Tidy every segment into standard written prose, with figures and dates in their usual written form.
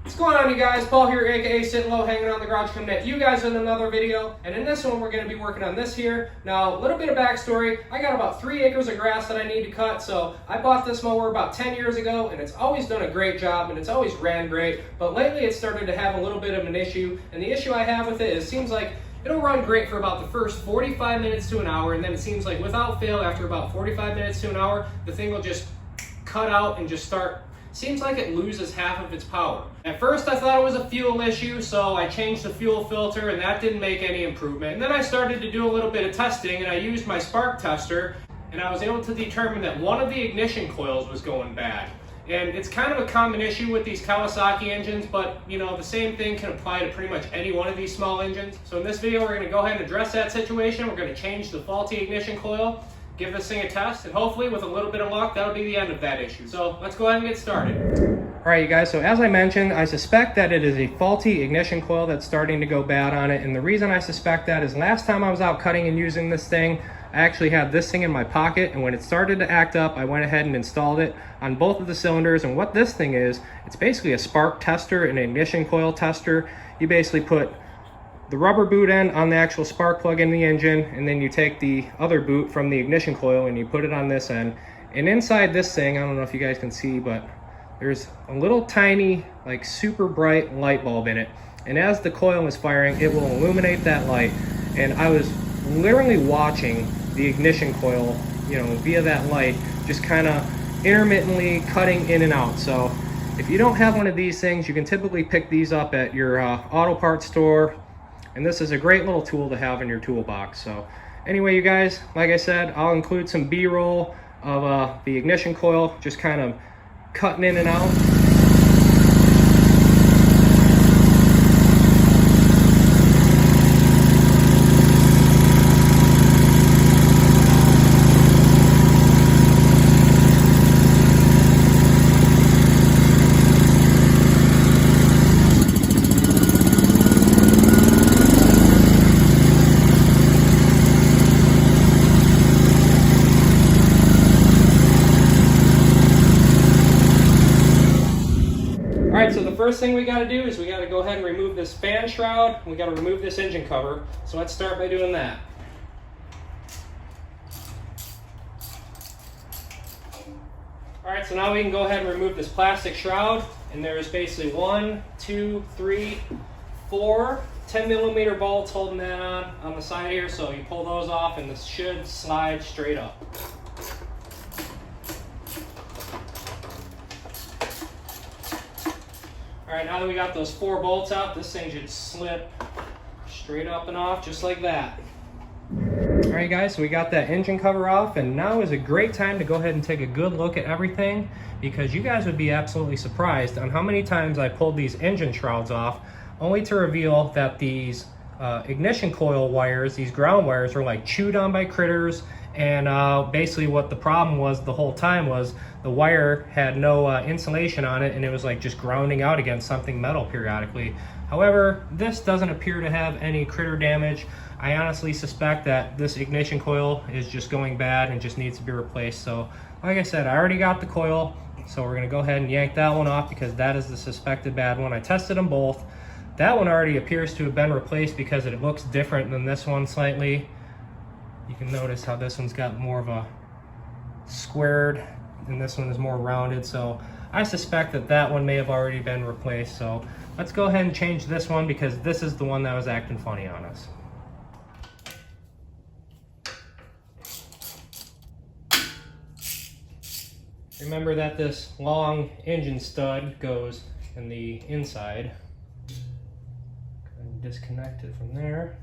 What's going on, you guys? Paul here, aka Sitting Low, hanging on the garage, coming at you guys with another video. And in this one, we're going to be working on this here. Now, a little bit of backstory. I got about 3 acres of grass that I need to cut, so I bought this mower about 10 years ago, and it's always done a great job, and it's always ran great. But lately, it started to have a little bit of an issue, and the issue I have with it is it seems like it'll run great for about the first 45 minutes to an hour, and then it seems like without fail, after about 45 minutes to an hour, the thing will just cut out and just start. Seems like it loses half of its power. At first I thought it was a fuel issue, so I changed the fuel filter and that didn't make any improvement. And then I started to do a little bit of testing and I used my spark tester and I was able to determine that one of the ignition coils was going bad. And it's kind of a common issue with these Kawasaki engines, but you know, the same thing can apply to pretty much any one of these small engines. So in this video, we're gonna go ahead and address that situation. We're gonna change the faulty ignition coil, give this thing a test, and hopefully with a little bit of luck, that'll be the end of that issue. So let's go ahead and get started. All right, you guys, so as I mentioned, I suspect that it is a faulty ignition coil that's starting to go bad on it. And the reason I suspect that is last time I was out cutting and using this thing, I actually had this thing in my pocket, and when it started to act up, I went ahead and installed it on both of the cylinders. And what this thing is, it's basically a spark tester, an ignition coil tester. You basically put the rubber boot end on the actual spark plug in the engine, and then you take the other boot from the ignition coil and you put it on this end. And inside this thing, I don't know if you guys can see, but there's a little tiny, like super bright light bulb in it. And as the coil is firing, it will illuminate that light. And I was literally watching the ignition coil, you know, via that light, just kind of intermittently cutting in and out. So if you don't have one of these things, you can typically pick these up at your auto parts store. And this is a great little tool to have in your toolbox. So anyway, you guys, like I said, I'll include some B-roll of the ignition coil, just kind of cutting in and out. Alright, so the first thing we got to do is we got to go ahead and remove this fan shroud. We got to remove this engine cover. So let's start by doing that. Alright, so now we can go ahead and remove this plastic shroud. And there's basically 1, 2, 3, 4 10mm bolts holding that on the side here. So you pull those off and this should slide straight up. Alright, now that we got those 4 bolts out, this thing should slip straight up and off just like that. Alright guys, so we got that engine cover off, and now is a great time to go ahead and take a good look at everything, because you guys would be absolutely surprised on how many times I pulled these engine shrouds off, only to reveal that these ignition coil wires, these ground wires, were like chewed on by critters. And basically what the problem was the whole time was the wire had no insulation on it, and it was like just grounding out against something metal periodically. However, this doesn't appear to have any critter damage. I honestly suspect that this ignition coil is just going bad and just needs to be replaced. So like I said, I already got the coil, so we're gonna go ahead and yank that one off because that is the suspected bad one. I tested them both. That one already appears to have been replaced because it looks different than this one slightly. You can notice how this one's got more of a squared and this one is more rounded. So I suspect that that one may have already been replaced. So let's go ahead and change this one because this is the one that was acting funny on us. Remember that this long engine stud goes in the inside. Go ahead and disconnect it from there.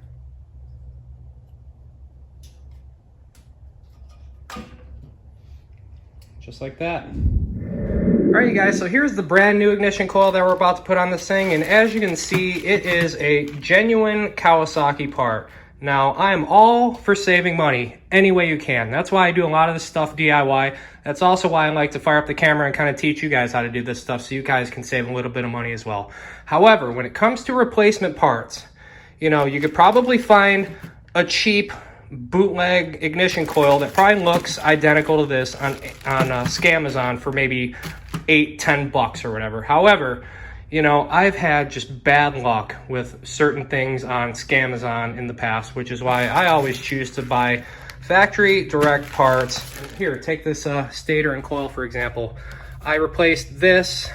Just like that. All right, you guys, so here's the brand new ignition coil that we're about to put on this thing. And as you can see, it is a genuine Kawasaki part. Now, I am all for saving money any way you can. That's why I do a lot of this stuff DIY. That's also why I like to fire up the camera and kind of teach you guys how to do this stuff so you guys can save a little bit of money as well. However, when it comes to replacement parts, you know, you could probably find a cheap bootleg ignition coil that probably looks identical to this on Scamazon for maybe $8-10 or whatever. However, you know, I've had just bad luck with certain things on Scamazon in the past, which is why I always choose to buy factory direct parts. Here, take this stator and coil, for example. I replaced this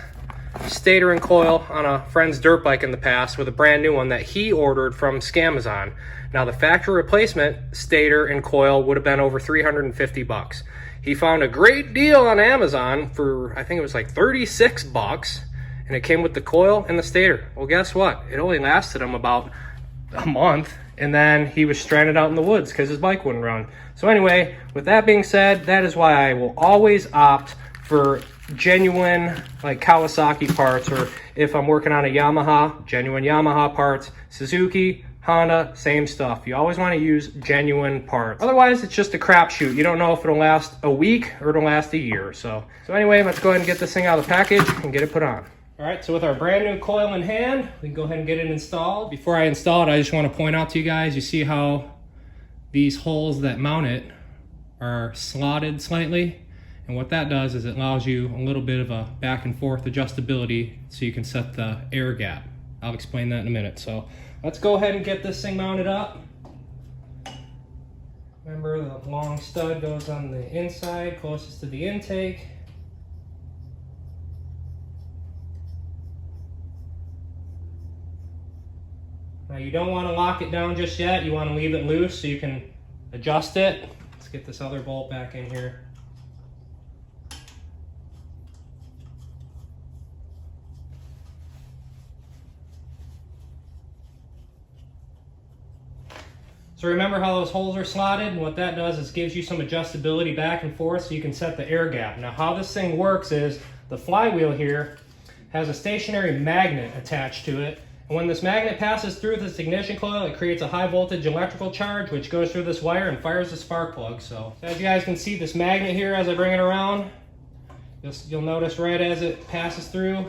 stator and coil on a friend's dirt bike in the past with a brand new one that he ordered from Scamazon. Now, the factory replacement stator and coil would have been over 350 bucks. He found a great deal on Amazon for, I think it was like 36 bucks, and it came with the coil and the stator. Well, guess what? It only lasted him about a month, and then he was stranded out in the woods because his bike wouldn't run. So anyway, with that being said, that is why I will always opt for genuine, like Kawasaki parts, or if I'm working on a Yamaha, genuine Yamaha parts. Suzuki, Honda, same stuff. You always want to use genuine parts. Otherwise, it's just a crapshoot. You don't know if it'll last a week or it'll last a year. So anyway, let's go ahead and get this thing out of the package and get it put on. All right, so with our brand new coil in hand, we can go ahead and get it installed. Before I install it, I just want to point out to you guys, you see how these holes that mount it are slotted slightly? And what that does is it allows you a little bit of a back and forth adjustability so you can set the air gap. I'll explain that in a minute. So let's go ahead and get this thing mounted up. Remember, the long stud goes on the inside, closest to the intake. Now, you don't want to lock it down just yet. You want to leave it loose so you can adjust it. Let's get this other bolt back in here. So remember how those holes are slotted, and what that does is gives you some adjustability back and forth so you can set the air gap. Now, how this thing works is the flywheel here has a stationary magnet attached to it, and when this magnet passes through this ignition coil, it creates a high voltage electrical charge which goes through this wire and fires the spark plug. So as you guys can see, this magnet here, as I bring it around, you'll notice right as it passes through,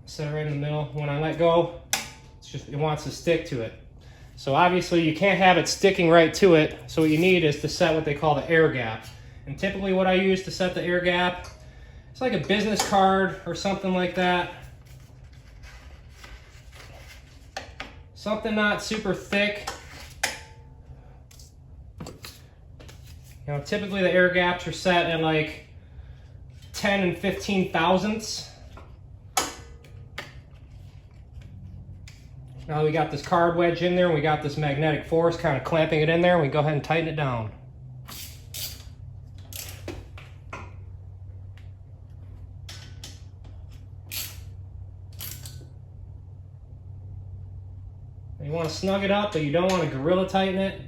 set it right in the middle. When I let go, it wants to stick to it. So obviously you can't have it sticking right to it, so what you need is to set what they call the air gap. And typically what I use to set the air gap, it's like a business card or something like that. Something not super thick. You know, typically the air gaps are set at like 10 and 15 thousandths. Now we got this card wedge in there, and we got this magnetic force kind of clamping it in there, and we go ahead and tighten it down. You want to snug it up, but you don't want to gorilla tighten it.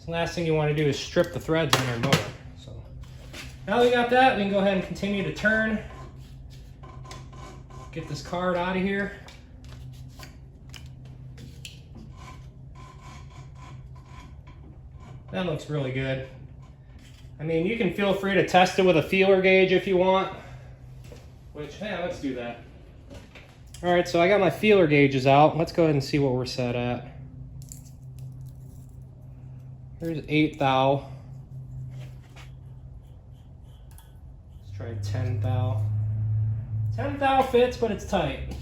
The last thing you want to do is strip the threads on your motor. So now we got that, we can go ahead and continue to turn. Get this card out of here. That looks really good. I mean, you can feel free to test it with a feeler gauge if you want. Which, yeah, let's do that. All right, so I got my feeler gauges out. Let's go ahead and see what we're set at. Here's 8 thou. Let's try 10 thou. 10 thou fits, but it's tight.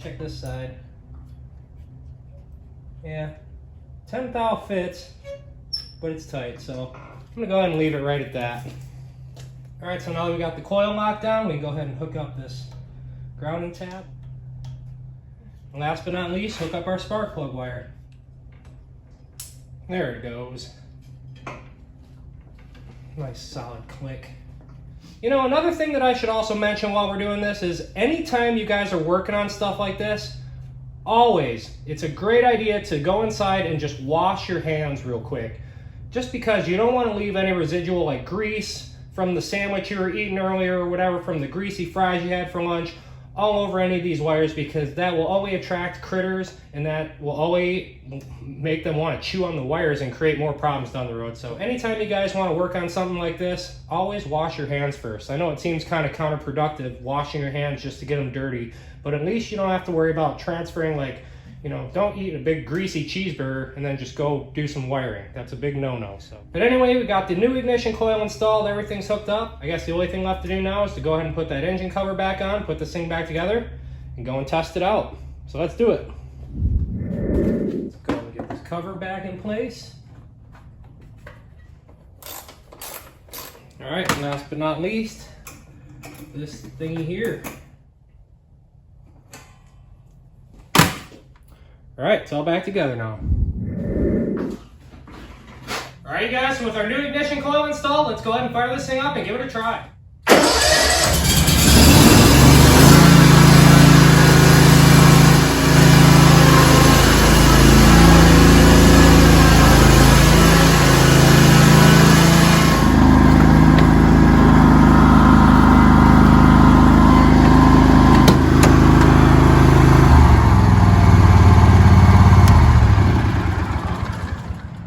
Check this side. Yeah, 10 thou fits, but it's tight, so I'm gonna go ahead and leave it right at that. All right, so now that we got the coil locked down, we can go ahead and hook up this grounding tab. And last but not least, hook up our spark plug wire. There it goes. Nice solid click. You know, another thing that I should also mention while we're doing this is anytime you guys are working on stuff like this, always, it's a great idea to go inside and just wash your hands real quick. Just because you don't want to leave any residual like grease from the sandwich you were eating earlier or whatever, from the greasy fries you had for lunch, all over any of these wires, because that will always attract critters and that will always make them want to chew on the wires and create more problems down the road. So anytime you guys want to work on something like this, always wash your hands first. I know it seems kind of counterproductive washing your hands just to get them dirty, but at least you don't have to worry about transferring like you know, don't eat a big greasy cheeseburger and then just go do some wiring. That's a big no-no. So, but anyway, we got the new ignition coil installed. Everything's hooked up. I guess the only thing left to do now is to go ahead and put that engine cover back on, put this thing back together, and go and test it out. So let's do it. Let's go and get this cover back in place. All right, last but not least, this thingy here. All right, it's all back together now. All right, you guys, so with our new ignition coil installed, let's go ahead and fire this thing up and give it a try.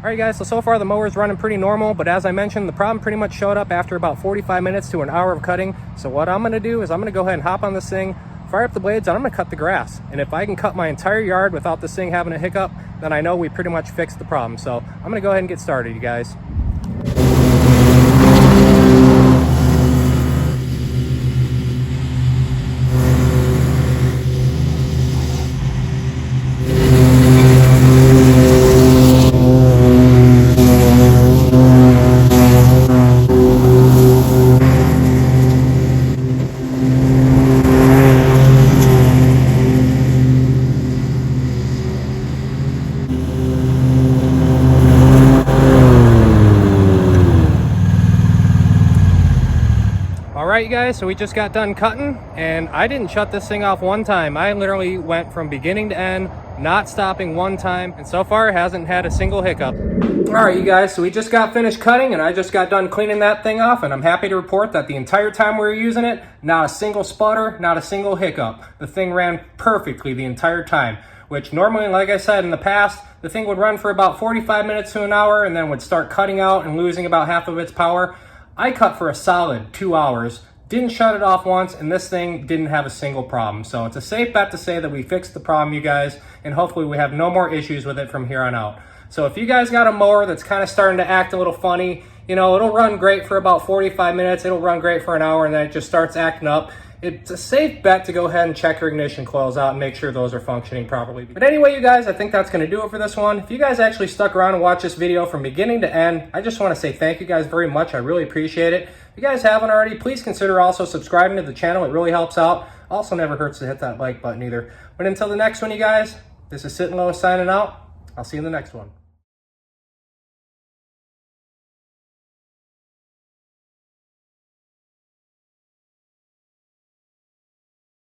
Alright guys, so far the mower's running pretty normal, but as I mentioned, the problem pretty much showed up after about 45 minutes to an hour of cutting. So what I'm going to do is I'm going to go ahead and hop on this thing, fire up the blades, and I'm going to cut the grass. And if I can cut my entire yard without this thing having a hiccup, then I know we pretty much fixed the problem. So I'm going to go ahead and get started, you guys. Alright you guys, so we just got done cutting, and I didn't shut this thing off one time. I literally went from beginning to end, not stopping one time, and so far it hasn't had a single hiccup. Alright you guys, so we just got finished cutting, and I just got done cleaning that thing off, and I'm happy to report that the entire time we were using it, not a single sputter, not a single hiccup. The thing ran perfectly the entire time, which normally, like I said in the past, the thing would run for about 45 minutes to an hour and then would start cutting out and losing about half of its power. I cut for a solid 2 hours, didn't shut it off once, and this thing didn't have a single problem. So it's a safe bet to say that we fixed the problem, you guys, and hopefully we have no more issues with it from here on out. So if you guys got a mower that's kind of starting to act a little funny, you know, it'll run great for about 45 minutes, it'll run great for an hour, and then it just starts acting up. It's a safe bet to go ahead and check your ignition coils out and make sure those are functioning properly. But anyway, you guys, I think that's going to do it for this one. If you guys actually stuck around and watched this video from beginning to end, I just want to say thank you guys very much. I really appreciate it. If you guys haven't already, please consider also subscribing to the channel. It really helps out. Also never hurts to hit that like button either. But until the next one, you guys, this is Sitting Low signing out. I'll see you in the next one.